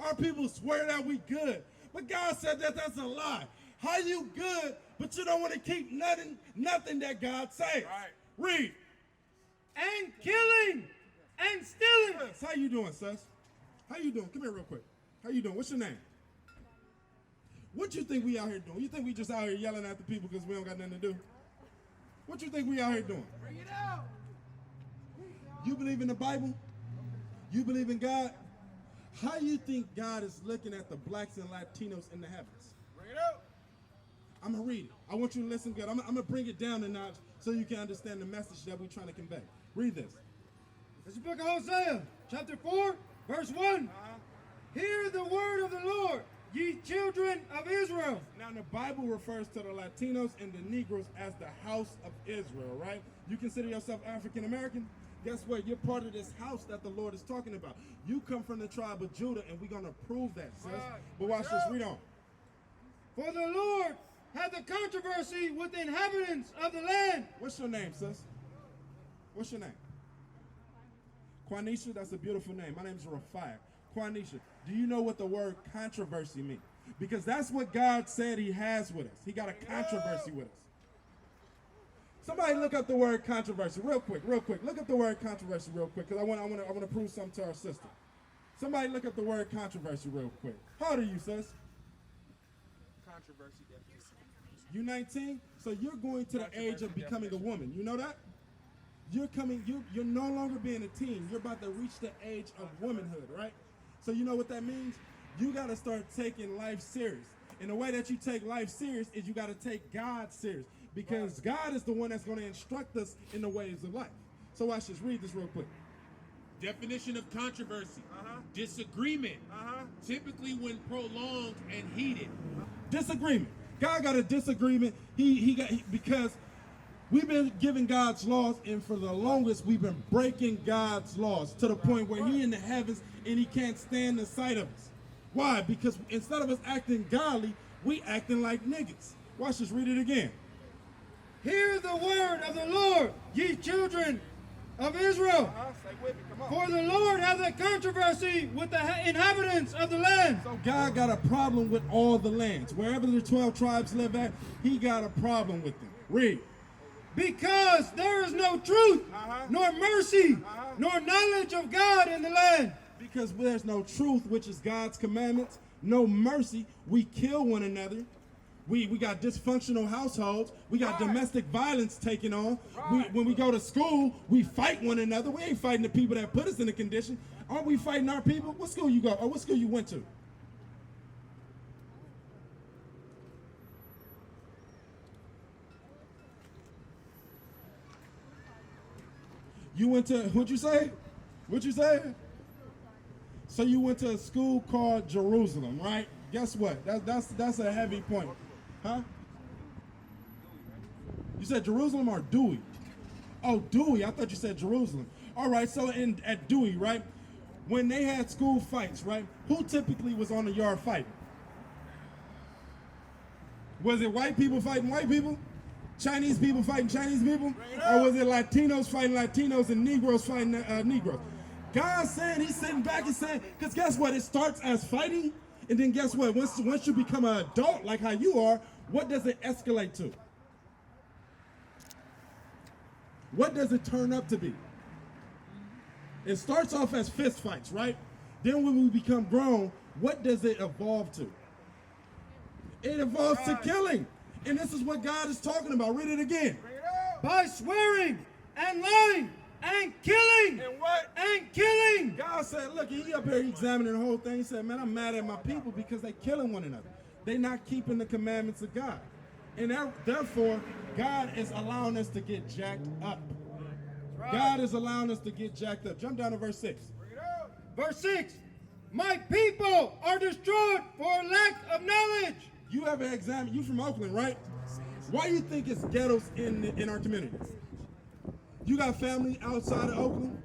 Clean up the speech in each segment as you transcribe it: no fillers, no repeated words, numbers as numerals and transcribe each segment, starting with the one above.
Our people swear that we good. But God said that that's a lie. How you good, but you don't want to keep nothing that God says. Right. Read. And killing and stealing. Sus, how you doing, sus? How you doing? Come here real quick. How you doing? What's your name? What you think we out here doing? You think we just out here yelling at the people because we don't got nothing to do? What you think we out here doing? Bring it out. You believe in the Bible? You believe in God? How you think God is looking at the blacks and Latinos in the heavens? Bring it out. I'm going to read it. I want you to listen good. I'm going to bring it down a notch so you can understand the message that we're trying to convey. Read this. It's the book of Hosea, chapter 4, verse 1. Hear the word of the Lord, ye children of Israel. Now, the Bible refers to the Latinos and the Negroes as the house of Israel, right? You consider yourself African American? Guess what? You're part of this house that the Lord is talking about. You come from the tribe of Judah, and we're going to prove that, sis. But watch this. Read on. For the Lord hath a controversy with the inhabitants of the land. What's your name, sis? What's your name? Quanisha, that's a beautiful name. My name's Rafiah. Quanisha, do you know what the word controversy means? Because that's what God said he has with us. He got a controversy with us. Somebody look up the word controversy real quick. Look up the word controversy real quick, because I want to prove something to our sister. Somebody look up the word controversy real quick. How old are you, sis? Controversy definition. You 19? So you're going to the age of becoming a woman. You know that? You're no longer being a teen. You're about to reach the age of womanhood, right? So you know what that means? You got to start taking life serious. And the way that you take life serious is you got to take God serious. Because God is the one that's going to instruct us in the ways of life. So watch this. Read this real quick. Definition of controversy. Disagreement. Typically when prolonged and heated. Disagreement. God got a disagreement. Because we've been giving God's laws, and for the longest we've been breaking God's laws to the point where he in the heavens and he can't stand the sight of us. Why? Because instead of us acting godly, we acting like niggas. Watch this. Read it again. Hear the word of the Lord, ye children of Israel. Say with me. Come on. For the Lord hath a controversy with the inhabitants of the land. So God got a problem with all the lands. Wherever the 12 tribes live at, he got a problem with them. Read. Because there is no truth, nor mercy, nor knowledge of God in the land. Because there's no truth, which is God's commandments, no mercy, we kill one another. We got dysfunctional households. We got domestic violence taking on. When we go to school, we fight one another. We ain't fighting the people that put us in the condition. Aren't we fighting our people? What school you go? Or what school you went to? You went to, what'd you say? What'd you say? So you went to a school called Jerusalem, right? Guess what? That's a heavy point. Huh? You said Jerusalem or Dewey? Oh, Dewey. I thought you said Jerusalem. All right, so at Dewey, right, when they had school fights, right, who typically was on the yard fighting? Was it white people fighting white people? Chinese people fighting Chinese people? Or was it Latinos fighting Latinos and Negroes fighting Negroes? God's saying, he's sitting back and saying, because guess what? It starts as fighting, and then guess what? Once you become an adult like how you are, what does it escalate to? What does it turn up to be? It starts off as fist fights, right? Then when we become grown, what does it evolve to? It evolves to killing. And this is what God is talking about. Read it again. By swearing and lying and killing. And what? And killing. God said, look, he up here examining the whole thing. He said, man, I'm mad at my people because they killing one another. They not keeping the commandments of God. And therefore, God is allowing us to get jacked up. God is allowing us to get jacked up. Jump down to verse 6. Verse 6. My people are destroyed for lack of knowledge. You ever examine, you from Oakland, right? Why do you think it's ghettos in our communities? You got family outside of Oakland?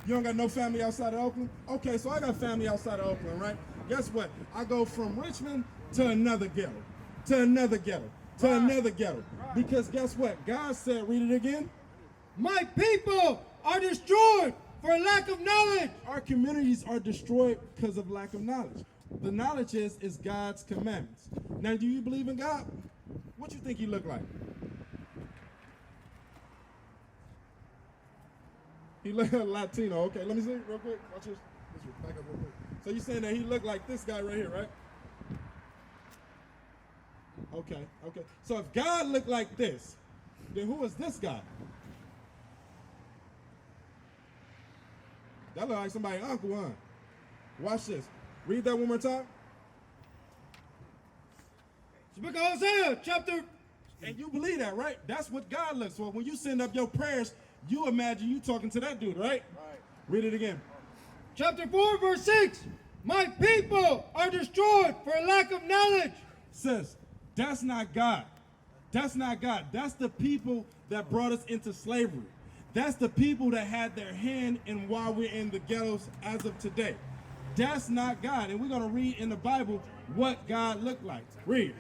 You don't got no family outside of Oakland? Okay, so I got family outside of Oakland, right? Guess what? I go from Richmond to another ghetto, to another ghetto, to another ghetto. Because guess what? God said, read it again. My people are destroyed for lack of knowledge. Our communities are destroyed because of lack of knowledge. The knowledge is God's commandments. Now, do you believe in God? What you think he look like? He look Latino. Okay, let me see real quick. Watch this. Let's back up real quick. So you're saying that he looked like this guy right here, right? Okay. So if God looked like this, then who is this guy? That look like somebody's uncle, huh? Watch this. Read that one more time. It's the book of Hosea, chapter. And you believe that, right? That's what God looks for. When you send up your prayers, you imagine you talking to that dude, right? Right. Read it again. Chapter 4, verse 6. My people are destroyed for lack of knowledge. Says, that's not God. That's not God. That's the people that brought us into slavery. That's the people that had their hand in why we're in the ghettos as of today. That's not God. And we're going to read in the Bible what God looked like. Read.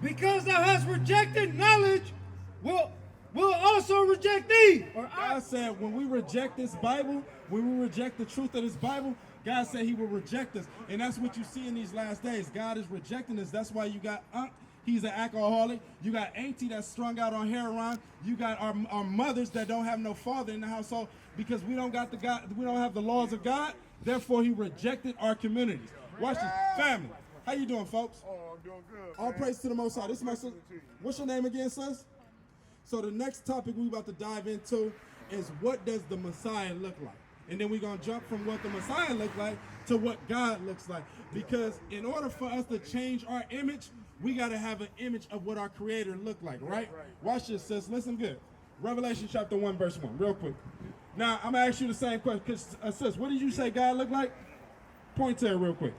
Because thou hast rejected knowledge, will also reject thee. Or God said when we reject this Bible, when we reject the truth of this Bible, God said he will reject us. And that's what you see in these last days. God is rejecting us. That's why you got he's an alcoholic. You got auntie that's strung out on heroin. You got our mothers that don't have no father in the household because we don't got the God, we don't have the laws of God. Therefore, he rejected our communities. Watch this. Family. How you doing, folks? Oh, I'm doing good. All praise to the Most High. This is my sister. What's your name again, sis? So the next topic we're about to dive into is what does the Messiah look like? And then we're going to jump from what the Messiah looks like to what God looks like. Because in order for us to change our image, we got to have an image of what our Creator looked like, right? Watch this, sis. Listen good. Revelation chapter 1, verse 1, real quick. Now, I'm going to ask you the same question. Sis, what did you say God looked like? Point to her real quick.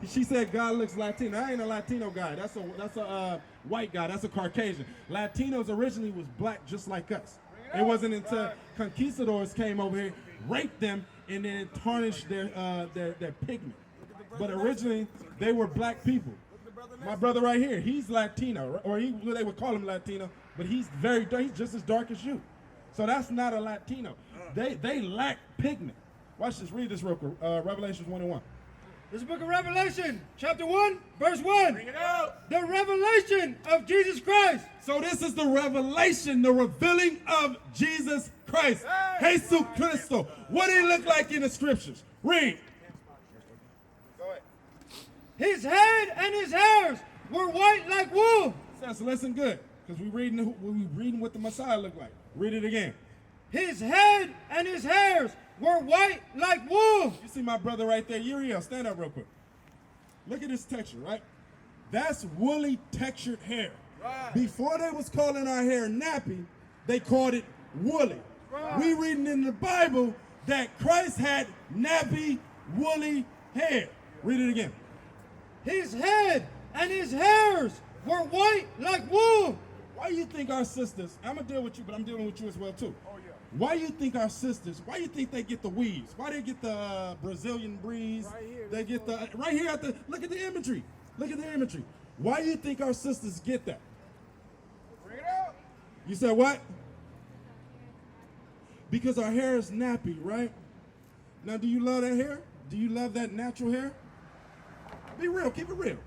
She said God looks Latino. I ain't a Latino guy. That's a white guy. That's a Caucasian. Latinos originally was black just like us. It wasn't until conquistadors came over here, raped them, and then tarnished their pigment. But originally, they were black people. My brother right here, he's Latino, or they would call him Latino, but he's he's just as dark as you. So that's not a Latino. They lack pigment. Watch this. Read this real quick. Revelation 21. This is the book of Revelation, chapter 1, verse 1. Bring it out. The revelation of Jesus Christ. So this is the revelation, the revealing of Jesus Christ. Jesus Cristo. What did he look like in the scriptures? Read. Go ahead. His head and his hairs were white like wool. So listen good, because we're reading what the Messiah looked like. Read it again. His head and his hairs were white like wool. You see my brother right there, Uriel, stand up real quick. Look at this texture, right? That's woolly textured hair. Right. Before they was calling our hair nappy, they called it woolly. Right. We reading in the Bible that Christ had nappy, woolly hair. Read it again. His head and his hairs were white like wool. Why you think our sisters, I'm going to deal with you, but I'm dealing with you as well too. Oh, yeah. Why you think our sisters, why you think they get the weaves? Why they get the Brazilian breeze? Right here, They get the, right here at the, look at the imagery. Look at the imagery. Why you think our sisters get that? Bring it out. You said what? Because our hair is nappy, right? Now, do you love that hair? Do you love that natural hair? Be real, keep it real.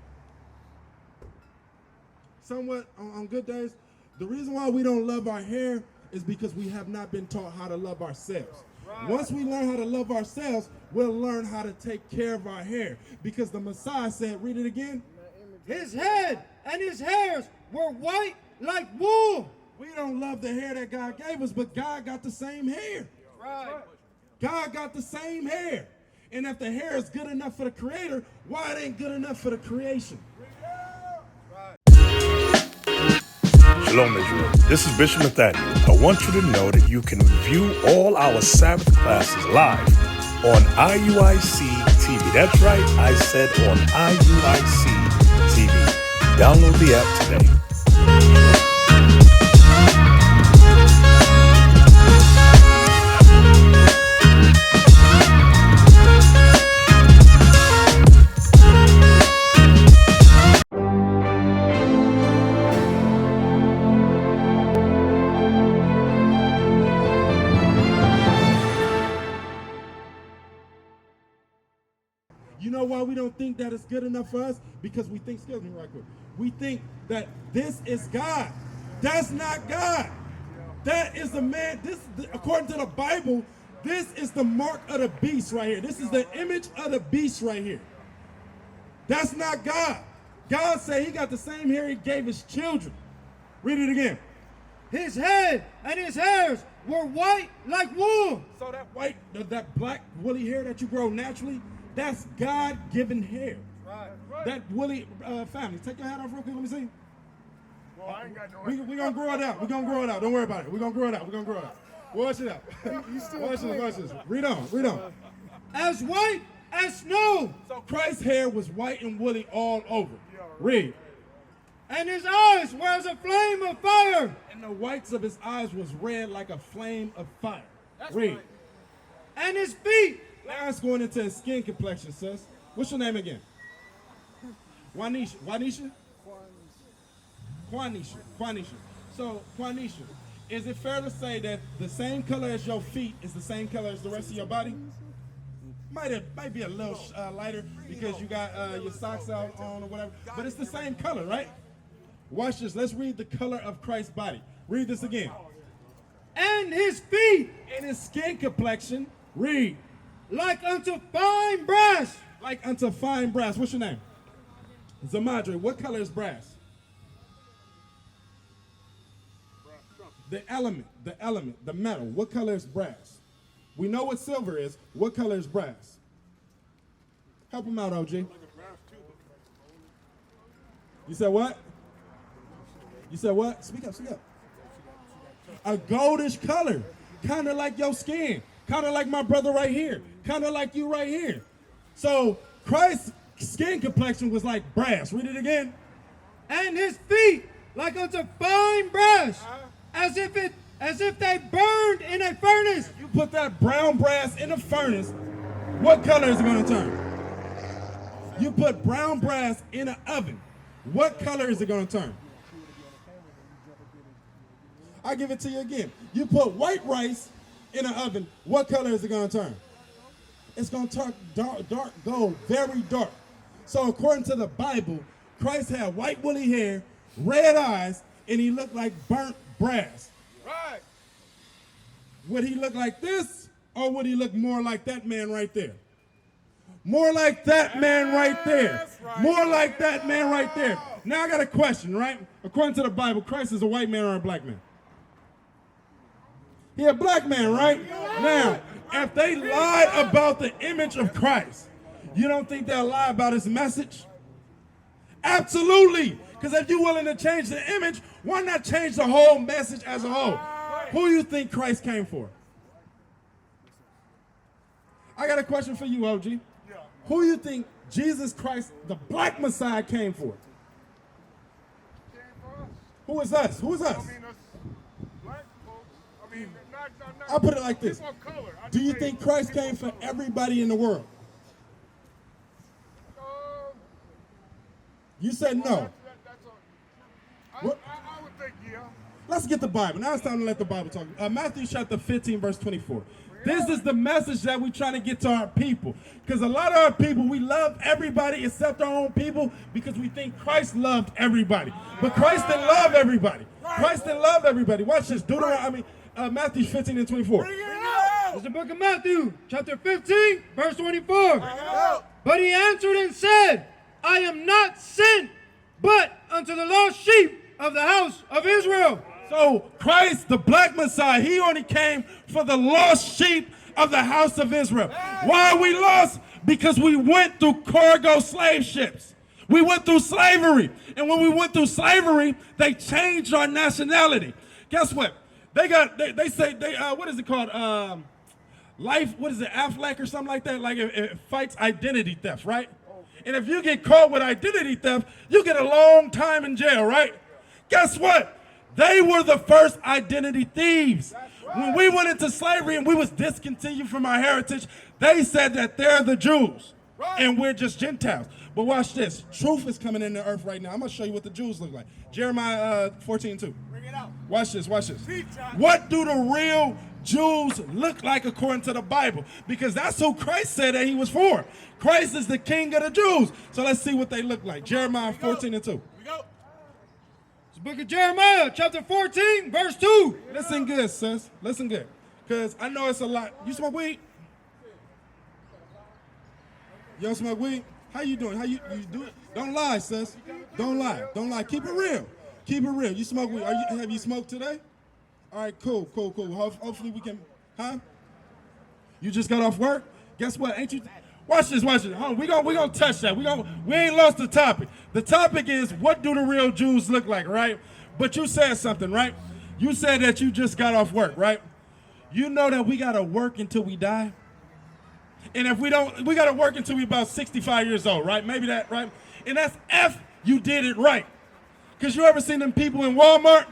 Somewhat on good days, the reason why we don't love our hair is because we have not been taught how to love ourselves. Right. Once we learn how to love ourselves, we'll learn how to take care of our hair. Because the Messiah said, read it again. His head and his hairs were white like wool. We don't love the hair that God gave us, but God got the same hair. Right. God got the same hair. And if the hair is good enough for the Creator, why it ain't good enough for the creation? Shalom, Israel. This is Bishop Nathaniel. I want you to know that you can view all our Sabbath classes live on IUIC TV. That's right, I said on IUIC TV. Download the app today. You know why we don't think that it's good enough for us? Because we think, excuse me right quick, we think that this is God. That's not God. That is the man, according to the Bible, this is the mark of the beast right here. This is the image of the beast right here. That's not God. God said he got the same hair he gave his children. Read it again. His head and his hairs were white like wool. So that white, that black woolly hair that you grow naturally, that's God-given hair. Right. That woolly family. Take your hat off real quick. Let me see. Well, I ain't got no. We're going to grow it out. We're going to grow it out. Don't worry about it. We're going to grow it out. We're going to grow it out. Watch it out. Watch this. Read on. Read on. As white as snow. So Christ's hair was white and woolly all over. Read. And his eyes were as a flame of fire. And the whites of his eyes was red like a flame of fire. Read. And his feet. Now it's going into his skin complexion, sis. What's your name again? Juanisha. Juanisha? Quanisha. So, Quanisha, is it fair to say that the same color as your feet is the same color as the rest of your body? Might be a little lighter because you got your socks out on or whatever, but it's the same color, right? Watch this. Let's read the color of Christ's body. Read this again. And his feet. And his skin complexion. Read. Like unto fine brass. Like unto fine brass. What's your name? Zamadre. What color is brass? The element, the metal. What color is brass? We know what silver is. What color is brass? Help him out, OG. You said what? You said what? Speak up, speak up. A goldish color, kind of like your skin, kind of like my brother right here, kind of like you right here. So Christ's skin complexion was like brass. Read it again. And his feet like unto fine brass, as if they burned in a furnace. You put that brown brass in a furnace, what color is it going to turn? You put brown brass in an oven, what color is it going to turn? I give it to you again. You put white rice in an oven, what color is it going to turn? It's going to turn dark gold, very dark. So according to the Bible, Christ had white woolly hair, red eyes, and he looked like burnt brass. Right. Would he look like this, or would he look more like that man right there? More like that man right there. Right. More like that man right there. Now I got a question, right? According to the Bible, Christ is a white man or a black man? He a black man, right? Now, if they lied about the image of Christ, you don't think they'll lie about his message? Absolutely. Because if you're willing to change the image, why not change the whole message as a whole? Who do you think Christ came for? I got a question for you, OG. Who do you think Jesus Christ, the black Messiah, came for? Who is us? Who is us? I mean, us black folks. I mean, not I'll put it like this. people of color. I Do just you say think Christ people came of for color. everybody in the world? You said no. That's a, What? I would think, yeah. Let's get the Bible. Now it's time to let the Bible talk. Matthew chapter 15, verse 24. This is the message that we're trying to get to our people. Because a lot of our people, we love everybody except our own people because we think Christ loved everybody. But Christ didn't love everybody. Christ didn't love everybody. Watch this. Matthew 15 and 24. It's the book of Matthew, chapter 15, verse 24. But he answered and said, I am not sent, but unto the lost sheep of the house of Israel. So Christ, the black Messiah, he only came for the lost sheep of the house of Israel. Why are we lost? Because we went through cargo slave ships. We went through slavery. And when we went through slavery, they changed our nationality. Guess what? They say, what is it called? Life, what is it, Affleck or something like that? Like it fights identity theft, right? And if you get caught with identity theft, you get a long time in jail, right? Guess what? They were the first identity thieves. When we went into slavery and we was discontinued from our heritage, they said that they're the Jews and we're just Gentiles. But watch this. Truth is coming in the earth right now. I'm going to show you what the Jews look like. Jeremiah 14:2. Bring it out. Watch this, watch this. What do the real Jews look like according to the Bible? Because that's who Christ said that he was for. Christ is the king of the Jews. So let's see what they look like. Jeremiah 14 and 2. It's the book of Jeremiah, chapter 14, verse 2. Listen good, sis. Listen good. Because I know it's a lot. You smoke weed? You don't smoke weed? How you doing? How you do it? Don't lie, sis. Don't lie. Don't lie. Keep it real. Keep it real. You smoke weed. Have you smoked today? All right, cool. Hopefully we can, huh? You just got off work? Guess what? Ain't you? Watch this. Hold on. We gonna touch that. We ain't lost the topic. The topic is, what do the real Jews look like, right? But you said something, right? You said that you just got off work, right? You know that we gotta work until we die? And if we don't, we gotta work until we about 65 years old, right? Maybe that, right? And that's if you did it right. Because you ever seen them people in Walmart?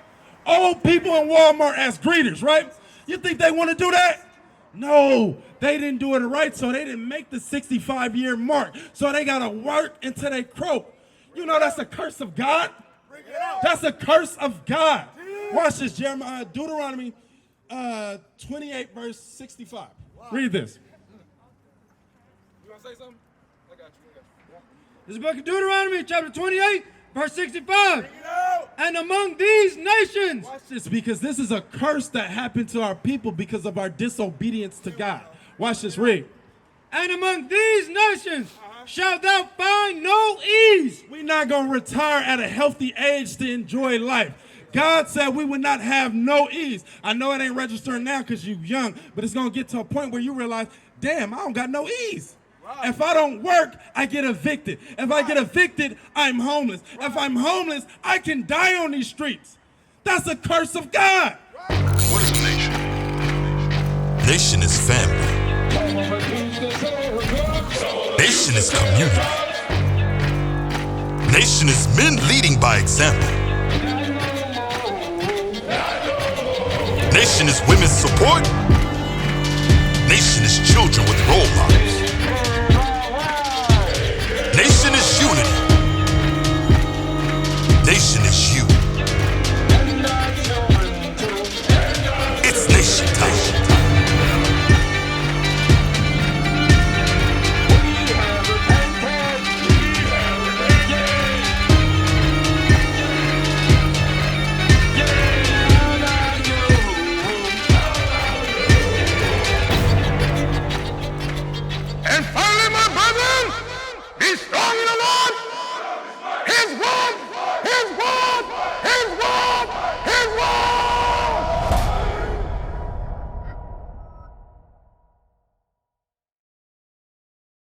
Old people in Walmart as greeters, right? You think they want to do that? No, they didn't do it right, so they didn't make the 65-year mark. So they got to work until they croak. You know that's a curse of God? That's a curse of God. Watch this, Deuteronomy 28, verse 65. Read this. You want to say something? I got you. This is the book of Deuteronomy, chapter 28, verse 65. And among these nations. Watch this, because this is a curse that happened to our people because of our disobedience to God. Watch this, read. And among these nations shalt thou find no ease. We're not going to retire at a healthy age to enjoy life. God said we would not have no ease. I know it ain't registering now because you're young, but it's going to get to a point where you realize, damn, I don't got no ease. Right. If I don't work, I get evicted. If I get evicted, I'm homeless. Right. If I'm homeless, I can die on these streets. That's a curse of God. What is a nation? Nation is family. Nation is community. Nation is men leading by example. Nation is women's support. Nation is children with role models. Nation is unity. Nation is you. It's nation time. And finally, my brethren, be strong in the Lord